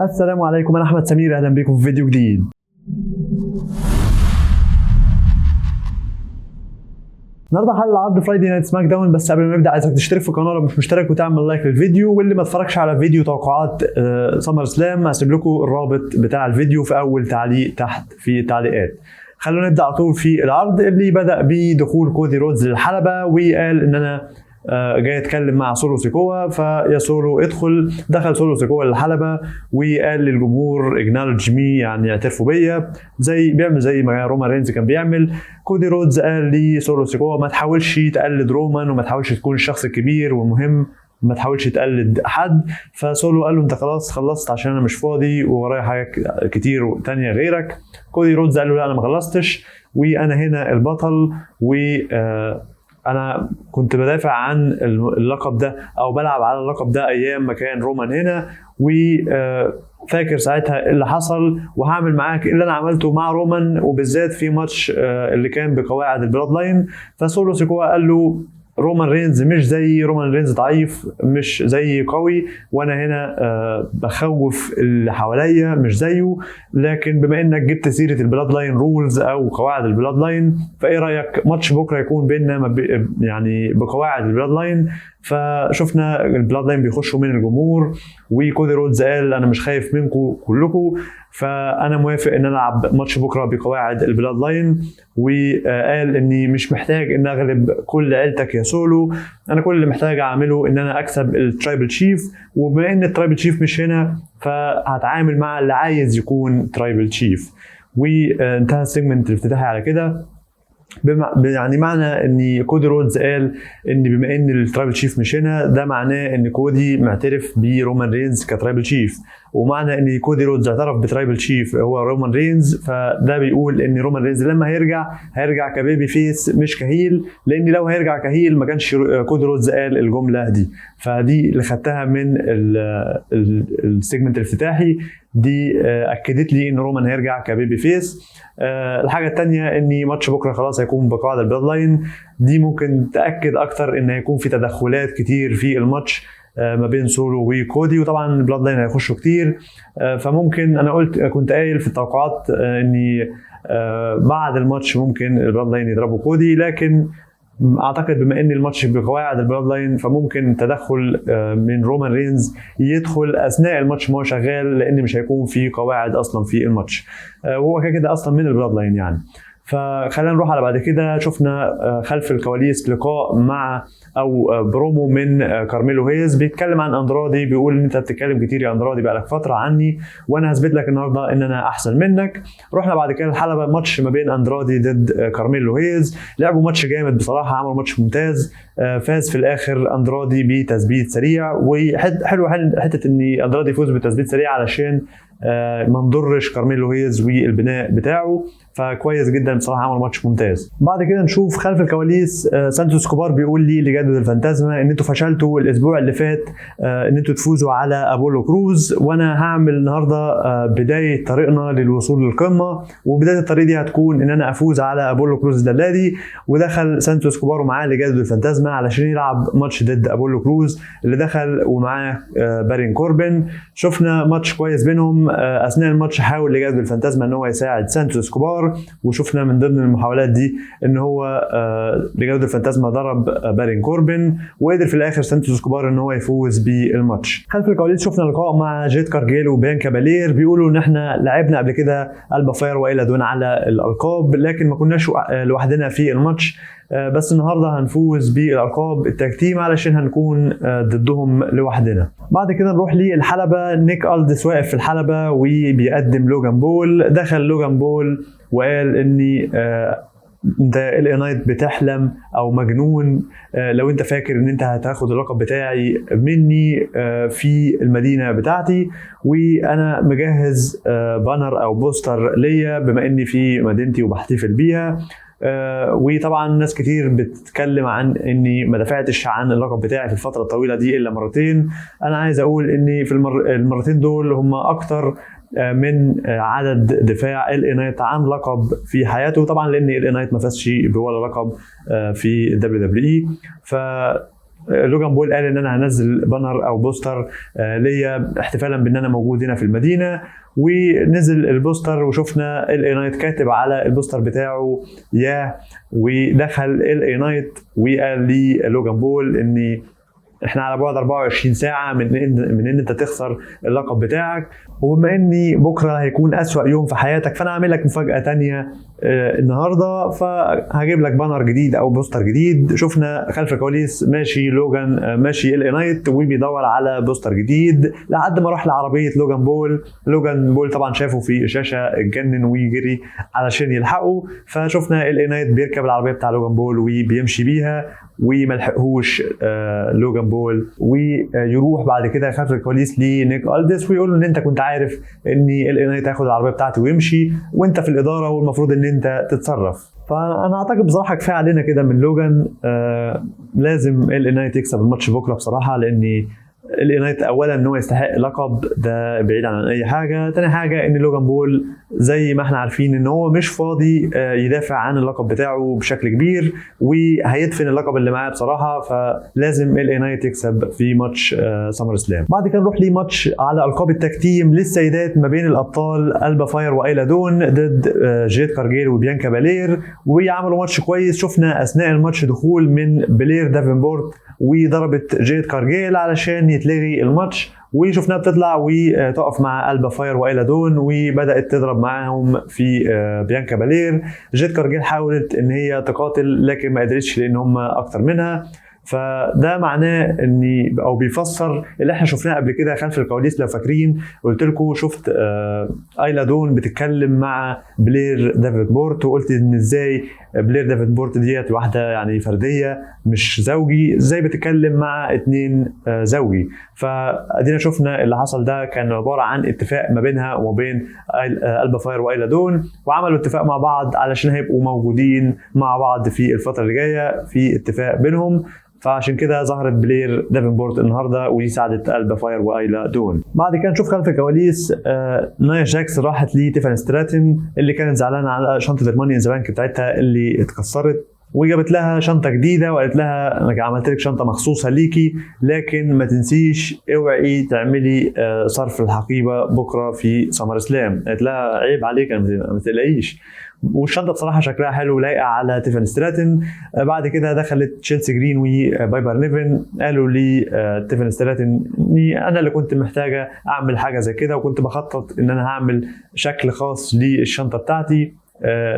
السلام عليكم، انا احمد سمير، اهلا بكم في فيديو جديد. النهارده حلقه عرض فرايدي نايت سماك داون، بس قبل ما نبدا عايزك تشترك في القناه لو مش مشترك وتعمل لايك للفيديو، واللي ما اتفرجش على فيديو توقعات سمر سلام هسيب لكم الرابط بتاع الفيديو في اول تعليق تحت في التعليقات. خلونا نبدا على طول في العرض اللي بدا بدخول كودي رودز للحلبه، وقال ان انا جاي اتكلم مع سولو سيكوا، فيا سولو ادخل. دخل سولو سيكوا للحلبه وقال للجمهور اكنولج مي، يعني اعترفوا بيا، بيعمل زي ما رومان رينز كان بيعمل. كودي رودز قال لي سولو سيكوا ما تحاولش تقلد رومان، وما تحاولش تكون الشخص الكبير، والمهم ما تحاولش تقلد حد. فسولو قال له انت خلاص خلصت عشان انا مش فاضي وورايا حاجات كتير تانية غيرك. كودي رودز قال له لا انا ما خلصتش، وانا هنا البطل، و انا كنت بدافع عن اللقب ده او بلعب على اللقب ده ايام ما كان رومان هنا، وفاكر ساعتها اللي حصل، وهعمل معاك اللي انا عملته مع رومان، وبالذات في ماتش اللي كان بقواعد البلاد لاين. فسولو سيكوا قال له رومان رينز مش زي رومان رينز، ضعيف مش زي قوي، وانا هنا بخوف اللي حواليا مش زيه. لكن بما انك جبت سيره البلاد لاين رولز او قواعد البلاد لاين، فايه رايك ماتش بكره يكون بيننا يعني بقواعد البلاد لاين؟ فشفنا البلاد لاين بيخشوا من الجمهور، وكودي رودز قال انا مش خايف منكم كلكم، فانا موافق ان العب ماتش بكره بقواعد البلاد لاين. وقال اني مش محتاج ان اغلب كل عيلتك يا سولو، انا كل اللي محتاج اعمله ان انا اكسب الترايبل شيف، وبما ان الترايبل شيف مش هنا فهتعامل مع اللي عايز يكون ترايبل شيف. وانتهى السيجمنت الافتتاحي على كده. يعني معنى ان كودي رودز قال ان بما ان الترايبل شيف مش هنا، ده معناه ان كودي معترف برومان رينز كترايبل شيف، ومعنى ان كودي رودز اعترف بترايبل شيف هو رومان رينز، فده بيقول ان رومان رينز لما هيرجع كبيبي فيس مش كهيل، لان لو هيرجع كهيل ما كانش كودي رودز قال الجمله دي. فدي اللي خدتها من السيجمنت الافتتاحي، دي اكدت لي ان رومان هيرجع كبيبي فيس. الحاجه الثانيه ان ماتش بكره خلاص هيكون بقواعد البلاد لاين، دي ممكن تاكد اكتر ان هيكون في تدخلات كتير في الماتش ما بين سولو وكودي، وطبعا البلاد لاين هيخشوا كتير. فممكن انا كنت قايل في التوقعات اني بعد الماتش ممكن البلاد لاين يضربوا كودي، لكن اعتقد بما ان الماتش بقواعد البلاد لاين فممكن تدخل من رومان رينز يدخل اثناء الماتش ما هو شغال، لان مش هيكون في قواعد اصلا في الماتش، وهو كده اصلا من البلاد لاين يعني. فخلينا نروح على بعد كده. شفنا خلف الكواليس لقاء مع او برومو من كارميلو هيز بيتكلم عن اندرادي، بيقول ان انت بتتكلم كتير يا اندرادي بقالك فتره عني، وانا هثبت لك النهارده ان انا احسن منك. رحنا بعد كده الحلبه، ماتش ما بين اندرادي ضد كارميلو هيز. لعبوا ماتش جامد بصراحه، عملوا ماتش ممتاز. فاز في الاخر اندرادي بتثبيت سريع، وحلو حته ان اندرادي يفوز بتثبيت سريع علشان ما نضرش كارميلو هيز والبناء بتاعه، فكويس جدا بصراحه، عمل ماتش ممتاز. بعد كده نشوف خلف الكواليس سانتوس كوبار بيقول لي لجدول الفانتازما ان انتوا فشلتوا الاسبوع اللي فات ان انتوا تفوزوا على ابولو كروز، وانا هعمل النهارده بدايه طريقنا للوصول للقمه، وبدايه الطريق دي هتكون ان انا افوز على ابولو كروز الدلادي. ودخل سانتوس كوبار ومعاه لجدول الفانتازما علشان يلعب ماتش ضد ابولو كروز اللي دخل، ومعاه بارين كوربن. شفنا ماتش كويس بينهم. اثناء الماتش حاول لجدول الفانتازما ان هو يساعد سانتوس كوبار، وشفنا من ضمن المحاولات دي ان هو لجدول الفانتازما ضرب بارين كوربن، وقدر في الاخر سانتوس كوبار ان هو يفوز بالماتش. خلف الكواليس شفنا لقاء مع جيت كارجيل وبيانكا بالير، بيقولوا ان احنا لعبنا قبل كده البا فاير والى دون على الالقاب، لكن ما كناش لوحدنا في الماتش، بس النهارده هنفوز بالالقاب التاج تيم علشان هنكون ضدهم لوحدنا. بعد كده نروح للحلبه، نيك ألدس واقف في الحلبه وبيقدم لوجان بول. دخل لوجان بول وقال اني انت ال نايت بتحلم او مجنون لو انت فاكر ان انت هتاخد اللقب بتاعي مني في المدينه بتاعتي، وانا مجهز بانر او بوستر ليا بما اني في مدينتي وبحتفل بيها. وطبعا ناس كتير بتتكلم عن اني ما دفعتش عن اللقب بتاعي في الفتره الطويله دي الا مرتين. انا عايز اقول اني في المرتين دول هم اكتر من عدد دفاع ال نايت عن لقب في حياته، طبعا لان ال نايت ما فازش بولا لقب في الدبليو دبليو اي. ف لوجان بول قال ان انا هنزل بانر او بوستر ليا احتفالا بان انا موجود هنا في المدينه، ونزل البوستر وشفنا ال نايت كاتب على البوستر بتاعه ياه، ودخل ال نايت وقال لي لوجان بول ان احنا على بعد 24 ساعه من ان انت تخسر اللقب بتاعك، وبما اني بكره هيكون اسوأ يوم في حياتك فانا هعمل لك مفاجاه تانية النهارده، فهجيب لك بانر جديد او بوستر جديد. شفنا خلف الكواليس ماشي لوجان ماشي ال نايت وبيدور على بوستر جديد لحد ما راح لعربيه لوجان بول. لوجان بول طبعا شافه في الشاشه اتجنن ويجري علشان يلحقه، فشفنا ال نايت بيركب العربيه بتاع لوجان بول وبيمشي بيها وملحقهوش لوجان بول، ويروح بعد كده خلف الكواليس لنيك ألديس ويقول له ان انت كنت عارف ان ال نايت هياخد العربيه بتاعتي ويمشي وانت في الاداره والمفروض ان انت تتصرف. فانا اعتقد بصراحه كفايه علينا كده من لوجان. لازم ال نايت يكسب الماتش بكره بصراحه، لان ال نايت اولا ان هو يستحق لقب ده بعيد عن اي حاجه، تاني حاجه ان لوجان بول زي ما احنا عارفين ان هو مش فاضي يدافع عن اللقب بتاعه بشكل كبير وهيدفن اللقب اللي معاه بصراحه، فلازم ال نايت يكسب في ماتش سمر سلام. بعد كده نروح لماتش على القاب التاج تيم للسيدات ما بين الابطال ألبا فاير وايلا دون ضد جيد كارجيل وبيانكا بالير، وعملوا ماتش كويس. شفنا اثناء الماتش دخول من بلير دافنبورت وضربت جيد كارجيل علشان يتلغي الماتش، وشفناها بتطلع وتقف مع ألبا فاير وايلا دون وبدات تضرب معاهم في بيانكا بالير. جيد كارجيل حاولت ان هي تقاتل لكن ما قدرتش لان هم اكتر منها، فده معناه ان او بيفسر اللي احنا شفناه قبل كده خلف الكواليس. لو فاكرين قلت لكم شفت ايلا دون بتتكلم مع بلير دافنبورت وقلت ان ازاي بلير دافنبورت ديت واحده يعني فرديه مش زوجي، ازاي بتتكلم مع اتنين زوجي. فادينا شفنا اللي حصل ده كان عباره عن اتفاق ما بينها وما بين ألبا فاير وايلا دون، وعملوا اتفاق مع بعض علشان هيبقوا موجودين مع بعض في الفتره اللي جايه في اتفاق بينهم، فعشان كده ظهرت بلير دافنبورت النهارده ودي ساعدت ألبا فاير وايلا دون. بعد كده نشوف خلف الكواليس نايا جاكس راحت لتيفاني ستراتن اللي كانت زعلانه على شنطه الماني ان ذا بانك بتاعتها اللي اتكسرت، وجابت لها شنطه جديده وقالت لها انا عملت لك شنطه مخصوصه ليكي لكن ما تنسيش اوعي تعملي صرف الحقيبه بكره في سمر سلام. قالت لها عيب عليك ما تقلقيش، والشنطه بصراحه شكلها حلو لايقه على تيفاني ستراتن. بعد كده دخلت تشيلسي جرين وبايبر نيفن قالوا لي تيفاني ستراتن اني انا اللي كنت محتاجه اعمل حاجه زي كده وكنت بخطط ان انا هعمل شكل خاص للشنطه بتاعتي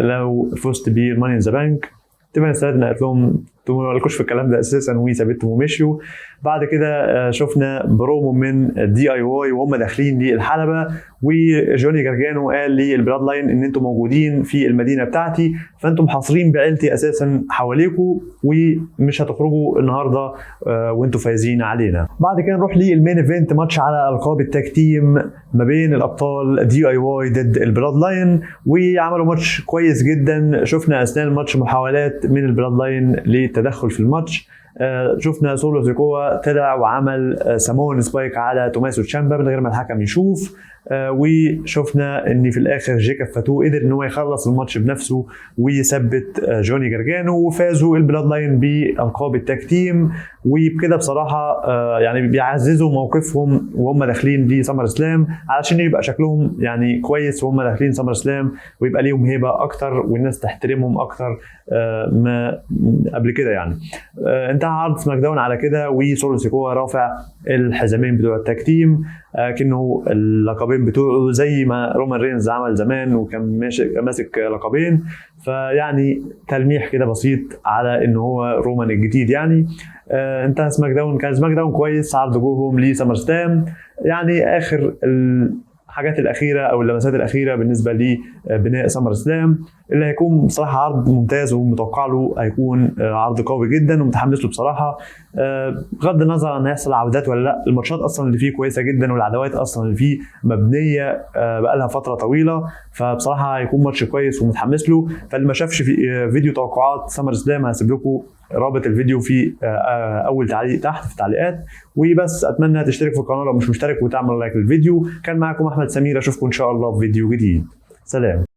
لو فزت بالماني ان ذا بانك. تيفاني ستراتن قالت لهم انتوا ما لكوش في الكلام ده اساسا وسابتهم ومشيوا. بعد كده شفنا برومو من دي اي واي وهم داخلين للحلبه وجوني جارجانو قال للبلاد لاين ان انتم موجودين في المدينه بتاعتي فانتم محاصرين بعيلتي اساسا حواليكم ومش هتخرجوا النهارده وانتم فايزين علينا. بعد كده نروح للمين ايفنت ماتش على القاب التاج تيم ما بين الابطال دي اي واي ضد البلاد لاين، وعملوا ماتش كويس جدا. شفنا اثناء الماتش محاولات من البلاد لاين للتدخل في الماتش. شفنا سولو سيكوا طلع وعمل سامون سبايك على توماسو تشامبا من غير ما الحكم يشوف، وشفنا ان في الاخر جيكاب فاتو قدر ان هو يخلص الماتش بنفسه ويثبت جوني جارجانو وفازوا البلاد لاين بالقاب التاج تيم. وبكده بصراحه يعني بيعززوا موقفهم وهم داخلين لسمر سلام علشان يبقى شكلهم يعني كويس وهم داخلين سمر سلام ويبقى ليهم هيبه اكتر والناس تحترمهم اكتر ما قبل كده. يعني انتهى عرض سماك داون على كده وسولو سيكوا رافع الحزامين بتوع التاج تيم كأنه اللقبين بتوعه زي ما رومان رينز عمل زمان وكان ماسك لقبين، فيعني تلميح كده بسيط على ان هو رومان الجديد. يعني انتهى سماك داون، كان سماك داون كويس، عرض جوهم لسمر سلام. يعني اخر الحاجات الاخيره او اللمسات الاخيره بالنسبه لبناء سمر سلام اللي هيكون بصراحه عرض ممتاز ومتوقع له هيكون عرض قوي جدا ومتحمس له بصراحه. بغض النظر عن هيحصل عودات ولا لا، الماتشات اصلا اللي فيه كويسه جدا والعداوات اصلا اللي فيه مبنيه بقالها فتره طويله، فبصراحه هيكون ماتش كويس ومتحمس له. فاللي ما شافش في فيديو توقعات سمر سلام هسيب لكم رابط الفيديو في اول تعليق تحت في التعليقات. وبس اتمنى تشترك في القناه لو مش مشترك وتعمل لايك للفيديو. كان معكم احمد سمير، اشوفكم ان شاء الله في فيديو جديد. سلام.